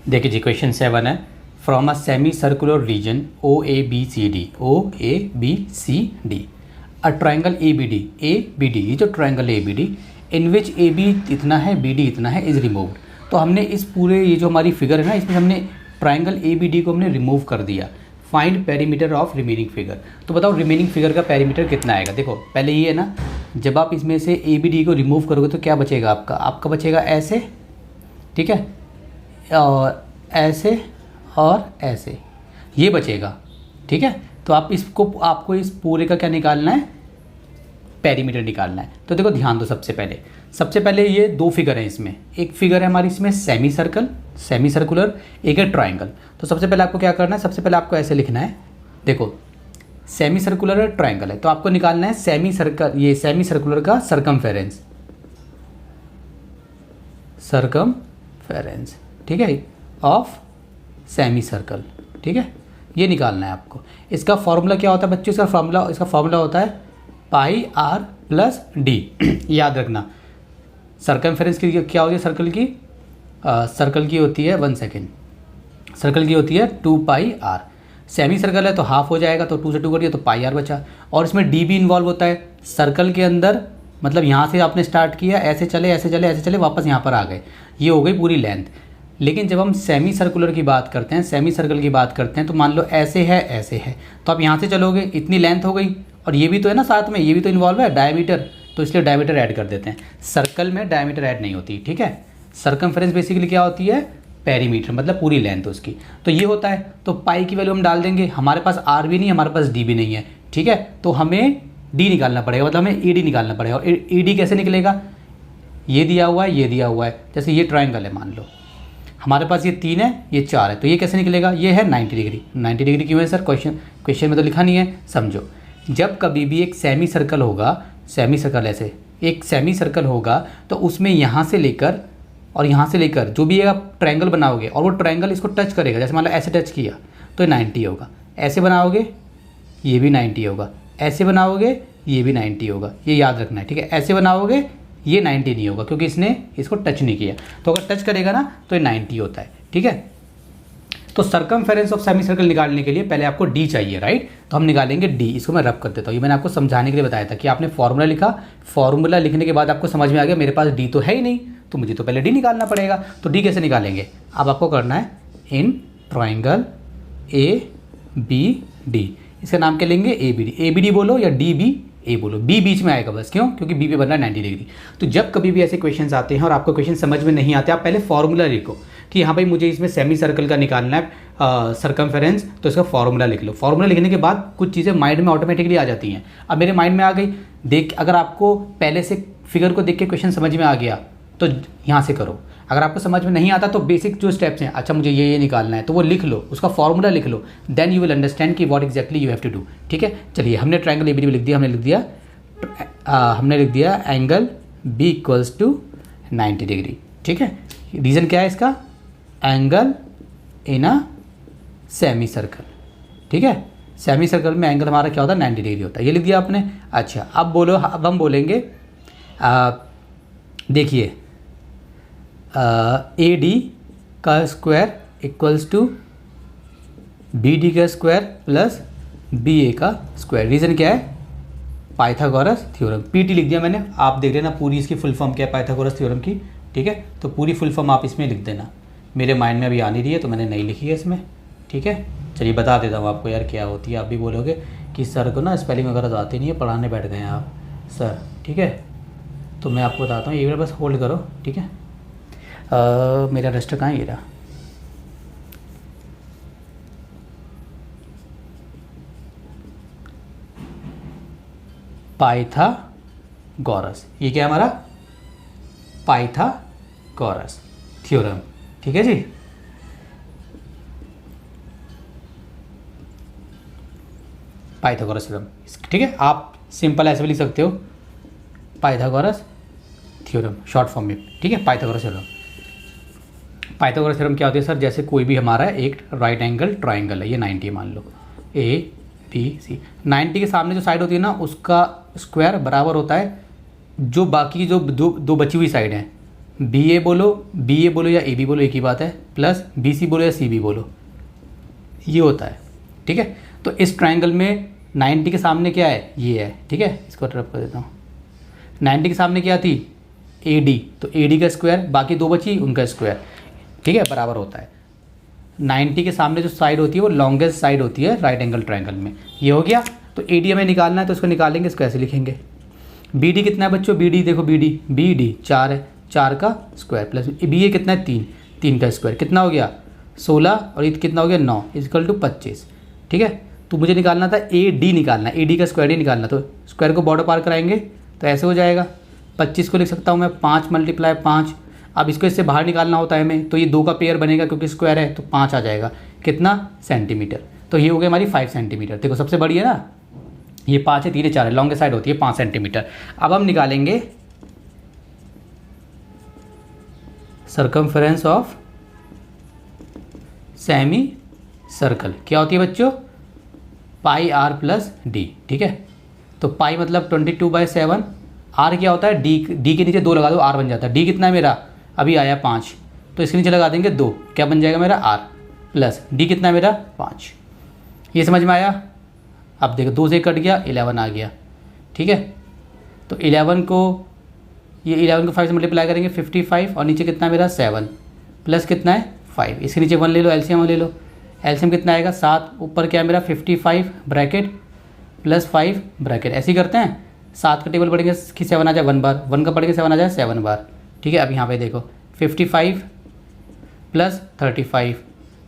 देखिए जी, क्वेश्चन 7 है। From a semi circular region OABCD a triangle ABD, ये जो ट्राइंगल ABD इन विच AB इतना है, BD इतना है, इज रिमूव्ड। तो हमने इस पूरे ये जो हमारी फिगर है ना, इसमें हमने ट्राइंगल ABD को हमने रिमूव कर दिया। Find perimeter of remaining figure. तो बताओ रिमेनिंग फिगर का पेरीमीटर कितना आएगा। देखो पहले ये है ना, जब आप इसमें से ABD को रिमूव करोगे तो क्या बचेगा आपका बचेगा ऐसे, ठीक है, और ऐसे और ऐसे, ये बचेगा, ठीक है। तो आपको इस पूरे का क्या निकालना है, पेरीमीटर निकालना है। तो देखो ध्यान दो, सबसे पहले ये दो फिगर हैं इसमें। एक फिगर है हमारी इसमें सेमी सर्कुलर, एक है ट्राइंगल। तो सबसे पहले आपको क्या करना है, सबसे पहले आपको ऐसे लिखना है। देखो सेमी सर्कुलर है, ट्राइंगल है, तो आपको निकालना है सेमी सर्कुलर का सरकमफेरेंस, ठीक है, ऑफ सेमी सर्कल, ठीक है, ये निकालना है आपको। इसका फॉर्मूला क्या होता है बच्चों, इसका फॉर्मूला होता है पाई आर प्लस डी। याद रखना सरकमफेरेंस की क्या होती है, सर्कल की होती है 1 सेकेंड, सर्कल की होती है 2 पाई आर। सेमी सर्कल है तो हाफ हो जाएगा, तो 2 से 2 करिए तो पाई आर बचा। और इसमें डी भी इन्वॉल्व होता है सर्कल के अंदर, मतलब यहाँ से आपने स्टार्ट किया, ऐसे चले वापस यहाँ पर आ गए, ये हो गई पूरी लेंथ। लेकिन जब हम सेमी सर्कुलर की बात करते हैं, सेमी सर्कल की बात करते हैं, तो मान लो ऐसे है, तो आप यहाँ से चलोगे, इतनी लेंथ हो गई, और ये भी तो है ना साथ में, ये भी तो इन्वॉल्व है डायमीटर, तो इसलिए डायमीटर ऐड कर देते हैं। सर्कल में डायमीटर ऐड नहीं होती, ठीक है। सर्कमफेरेंस बेसिकली क्या होती है, पेरीमीटर, मतलब पूरी लेंथ उसकी। तो ये होता है, तो पाई की वैल्यू हम डाल देंगे। हमारे पास आर भी नहीं, हमारे पास डी भी नहीं है, ठीक है, तो हमें डी निकालना पड़ेगा, मतलब हमें ईडी निकालना पड़ेगा। और ईडी कैसे निकलेगा, ये दिया हुआ है, ये दिया हुआ है। जैसे ये ट्राइंगल है, मान लो हमारे पास ये 3 है, ये 4 है, तो ये कैसे निकलेगा, ये है 90 डिग्री। 90 डिग्री क्यों है सर, क्वेश्चन में तो लिखा नहीं है, समझो। जब कभी भी एक सेमी सर्कल होगा, ऐसे एक सेमी सर्कल होगा, तो उसमें यहाँ से लेकर और यहाँ से लेकर जो भी आप ट्रायंगल बनाओगे, और वो ट्रायंगल इसको टच करेगा, जैसे मान लो ऐसे टच किया तो 90 होगा, ऐसे बनाओगे ये भी 90 होगा, ऐसे बनाओगे ये भी 90 होगा, ये याद रखना है, ठीक है। ऐसे बनाओगे ये 90 नहीं होगा, क्योंकि इसने इसको टच नहीं किया। तो अगर टच करेगा ना तो ये 90 होता है, ठीक है। तो सरकमफेरेंस ऑफ सेमी सर्कल निकालने के लिए पहले आपको डी चाहिए, राइट। तो हम निकालेंगे डी। इसको मैं रब कर देता हूँ, ये मैंने आपको समझाने के लिए बताया था कि आपने फॉर्मूला लिखा, फॉर्मूला लिखने के बाद आपको समझ में आ गया मेरे पास डी तो है ही नहीं, तो मुझे तो पहले डी निकालना पड़ेगा। तो डी कैसे निकालेंगे, अब आपको करना है इन ट्राइंगल ABD, इसका नाम क्या लेंगे, ABD बोलो या DBA बोलो, बी बीच में आएगा बस, क्यों, क्योंकि बी पे बनना है 90 डिग्री। तो जब कभी भी ऐसे क्वेश्चंस आते हैं और आपको क्वेश्चन समझ में नहीं आते, आप पहले फॉर्मूला लिखो कि हाँ भाई मुझे इसमें सेमी सर्कल का निकालना है सरकमफेरेंस, तो इसका फॉर्मूला लिख लो। फॉर्मूला लिखने के बाद कुछ चीज़ें माइंड में ऑटोमेटिकली आ जाती हैं। अब मेरे माइंड में आ गई, अगर आपको पहले से फिगर को देख के क्वेश्चन समझ में आ गया तो यहाँ से करो। अगर आपको समझ में नहीं आता तो बेसिक जो स्टेप्स हैं, अच्छा मुझे ये निकालना है, तो वो लिख लो, उसका फॉर्मूला लिख लो, देन यू विल अंडरस्टैंड कि what exactly you have to do, ठीक है। चलिए हमने ट्राइंगल ABD लिख दिया, हमने लिख दिया एंगल B = 90 डिग्री, ठीक है। रीज़न क्या है इसका, angle in a semi circle, ठीक है। सेमी सर्कल में एंगल हमारा क्या होता है, 90 डिग्री होता है, ये लिख दिया आपने। अच्छा अब हम बोलेंगे, देखिए AD का स्क्वायर = BD का स्क्वायर प्लस BA का स्क्वायर। रीज़न क्या है, पाइथागोरस थ्योरम, PT लिख दिया मैंने। आप देख लेना पूरी इसकी फुल फॉर्म क्या है पाइथागोरस थ्योरम की, ठीक है। तो पूरी फुल फॉर्म आप इसमें लिख देना, मेरे माइंड में अभी आ नहीं रही है तो मैंने नहीं लिखी है इसमें, ठीक है। चलिए बता देता हूँ आपको यार क्या होती है। आप भी बोलोगे कि सर को ना स्पेलिंग वगैरह तो आती नहीं है, पढ़ाने बैठ गए हैं आप सर, ठीक है। तो मैं आपको बताता हूँ, एक बार बस होल्ड करो, ठीक है। मेरा रजिस्टर कहाँ है, ये रहा। पाइथागोरस, ये क्या है हमारा, पाइथागोरस थ्योरम, ठीक है जी। पाइथागोरस थ्योरम, ठीक है। आप सिंपल ऐसे भी लिख सकते हो, पाइथागोरस थ्योरम शॉर्ट फॉर्म में, ठीक है। पाइथागोरस थ्योरम क्या होती है सर, जैसे कोई भी हमारा एक राइट एंगल ट्राइंगल है, ये 90 मान लो, ABC, 90 के सामने जो साइड होती है ना, उसका स्क्वायर बराबर होता है जो बाकी जो दो बची हुई साइड हैं, बी ए बोलो या ए बी बोलो, एक ही बात है, प्लस बी सी बोलो या सी बी बोलो, ये होता है। ठीक है, तो इस ट्रायंगल में 90 के सामने क्या है, ये है। ठीक है, इसको रब कर देता हूँ। 90 के सामने क्या थी, ए डी, तो ए डी का स्क्वायर, बाकी दो बची उनका स्क्वायर। ठीक है, बराबर होता है। 90 के सामने जो साइड होती है वो लॉन्गेस्ट साइड होती है राइट एंगल ट्रायंगल में। ये हो गया। तो ए डी हमें निकालना है, तो इसको निकालेंगे, इसको ऐसे लिखेंगे। बी डी कितना है बच्चों, बी डी देखो, बी डी 4 है, 4 का स्क्वायर, प्लस बी ए कितना है 3, 3 का स्क्वायर, कितना हो गया 16, और ये कितना हो गया 9, इक्वल टू 25। ठीक है, तो मुझे निकालना था ए डी निकालना, ए डी का स्क्वायर ही निकालना, तो स्क्वायर को बॉर्डर पार कराएंगे तो ऐसे हो जाएगा। 25 को लिख सकता हूँ मैं 5 × 5। अब इसको इससे बाहर निकालना होता है हमें, तो ये 2 का पेयर बनेगा क्योंकि स्क्वायर है, तो 5 आ जाएगा, कितना सेंटीमीटर। तो ये हो गया हमारी 5 सेंटीमीटर। देखो सबसे बड़ी है ना, ये 5 है, 3 है, 4 है, लॉन्ग साइड होती है 5 सेंटीमीटर। अब हम निकालेंगे सर्कमफेरेंस ऑफ सेमी सर्कल, क्या होती है बच्चों, पाई आर प्लस डी। ठीक है, तो पाई मतलब 22/7, आर क्या होता है, डी के नीचे 2 लगा दो, आर बन जाता है। डी कितना है मेरा, अभी आया 5, तो इसके नीचे लगा देंगे 2, क्या बन जाएगा मेरा आर, प्लस डी कितना है मेरा 5। ये समझ में आया। अब देखो 2 से कट गया, 11 आ गया। ठीक है, तो 11 को, ये 11 को 5 से मल्टीप्लाई करेंगे 55, और नीचे कितना मेरा 7, प्लस कितना है 5, इसके नीचे 1 ले लो, एलसीएम ले लो। एलसीएम कितना आएगा 7, ऊपर क्या है मेरा 55 ब्रैकेट प्लस 5 ब्रैकेट, ऐसे ही करते हैं। 7 का टेबल पढ़ेंगे कि 7 आ जाए 1 बार, 1 का पढ़ेंगे 7 आ जाए 7 बार। ठीक है, अब यहाँ पे देखो 55 प्लस 35,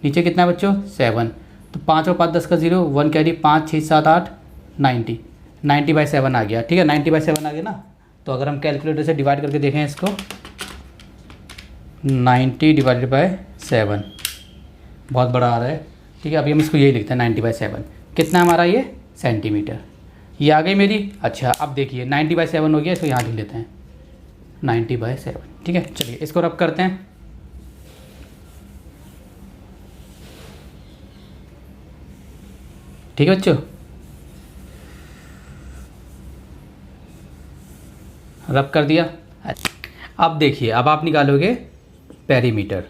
नीचे कितना है बच्चों 7, तो 5 और 5 10 का 0, 1 कैरी, 5 6 7 8 90/7 आ गया। ठीक है, 90/7 आ गया ना। तो अगर हम कैलकुलेटर से डिवाइड करके देखें इसको, 90/7 बहुत बड़ा आ रहा है। ठीक है, अभी हम इसको यही लिखते हैं 90/7, कितना हमारा ये सेंटीमीटर। ये आ गई मेरी। अच्छा, अब देखिए 90/7 हो गया, इसको यहाँ लिख लेते हैं 90/7। ठीक है, चलिए इसको रब करते हैं। ठीक है बच्चों, रब कर दिया। अब देखिए, अब आप निकालोगे पेरीमीटर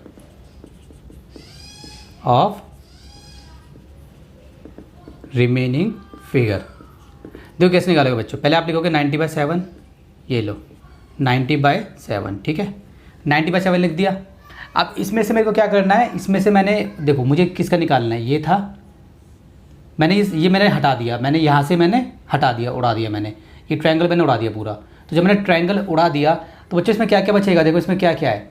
ऑफ रिमेनिंग फिगर। देखो कैसे निकालोगे बच्चों, पहले आप लिखोगे 90/7, ये लो 90/7। ठीक है, 90/7 लिख दिया। अब इसमें से मेरे को क्या करना है, इसमें से मैंने देखो मुझे किसका निकालना है, ये था, मैंने ये मैंने हटा दिया, मैंने यहाँ से मैंने हटा दिया, उड़ा दिया मैंने, ये ट्रायंगल मैंने उड़ा दिया पूरा। तो जब मैंने ट्रायंगल उड़ा दिया तो बच्चों इसमें क्या क्या बचेगा, देखो इसमें क्या क्या है,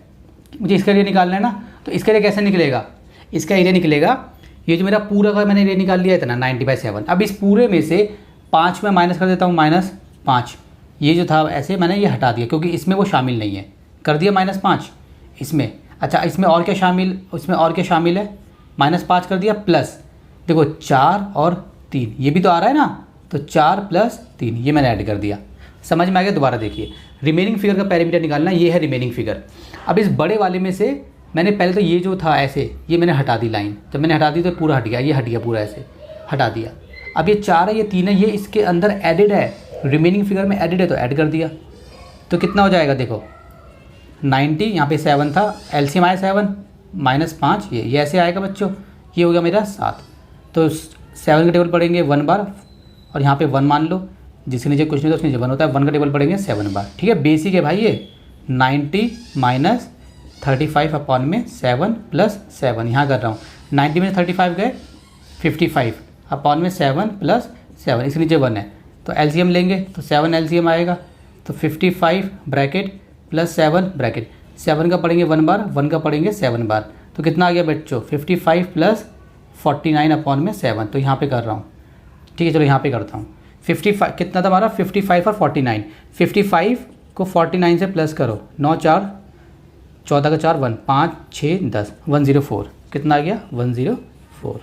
मुझे इसका एरिया निकालना है ना। तो इसका एरिया कैसे निकलेगा, इसका एरिया निकलेगा, ये जो मेरा पूरा का मैंने एरिया निकाल लिया इतना 90/7। अब इस पूरे में से 5 में माइनस कर देता हूँ, -5, ये जो था ऐसे मैंने ये हटा दिया क्योंकि इसमें वो शामिल नहीं है, कर दिया -5 इसमें। अच्छा, इसमें और क्या शामिल, इसमें और क्या शामिल है, -5 कर दिया, प्लस देखो 4 और 3, ये भी तो आ रहा है ना, तो 4 + 3 ये मैंने ऐड कर दिया। समझ में आ गया। दोबारा देखिए, रिमेनिंग फिगर का पैरामीटर निकालना, ये है रिमेनिंग फिगर। अब इस बड़े वाले में से मैंने पहले तो ये जो था ऐसे, ये मैंने हटा दी लाइन, जब मैंने हटा दी तो पूरा हट गया, ये हट गया पूरा, ऐसे हटा दिया। अब ये 4 है, ये 3 है, ये इसके अंदर एडिड है, रिमेनिंग फिगर में एडिड है, तो ऐड कर दिया। तो कितना हो जाएगा देखो 90, यहाँ पे 7 था, एलसीएम आया 7 -5, ये ऐसे आएगा बच्चों, ये हो गया मेरा 7। तो 7 का टेबल पढ़ेंगे 1 बार, और यहाँ पे 1 मान लो, जिसके नीचे कुछ नहीं तो उसके नीचे 1 होता है, 1 का टेबल पढ़ेंगे 7 बार। ठीक है, बेसिक है भाई ये। 90 - 35/7 + 7, यहाँ कर रहा हूँ, 90 में 35 गए, 55/7 + 7, इसके नीचे 1 है, तो एलसीएम लेंगे तो 7 एलसीएम आएगा, तो 55 ब्रैकेट प्लस 7 ब्रैकेट, 7 का पढ़ेंगे 1 बार, 1 का पढ़ेंगे 7 बार, तो कितना आ गया बच्चों 55 + 49/7। तो यहाँ पे कर रहा हूँ। ठीक है, चलो यहाँ पे करता हूँ। 55 कितना था हमारा, 55 और 49, 55 को 49 से प्लस करो, 9 4 14 का 4 1, 5 6 10, 104, कितना आ गया 104।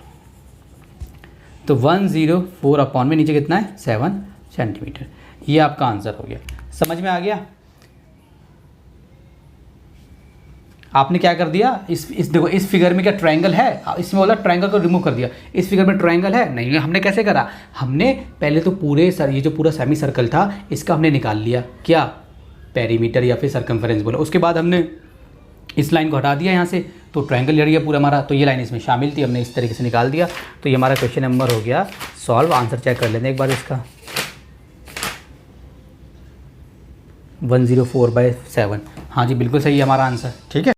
तो 104 में नीचे कितना है 7 सेंटीमीटर। ये आपका आंसर हो गया। समझ में आ गया। आपने क्या कर दिया, इस देखो इस फिगर में क्या ट्रायंगल है, इसमें बोला ट्रायंगल को रिमूव कर दिया, इस फिगर में ट्रायंगल है नहीं। हमने कैसे करा, हमने पहले तो पूरे ये जो पूरा सेमी सर्कल था इसका हमने निकाल लिया, क्या पेरीमीटर या फिर सर्कमफेरेंस बोला। उसके बाद हमने इस लाइन को हटा दिया यहाँ से, तो ट्रायंगल एरिया पूरा हमारा, तो ये लाइन इसमें शामिल थी, हमने इस तरीके से निकाल दिया। तो ये हमारा क्वेश्चन नंबर हो गया सॉल्व। आंसर चेक कर लेते हैं एक बार इसका, 104/7। हाँ जी बिल्कुल सही है हमारा आंसर, ठीक है।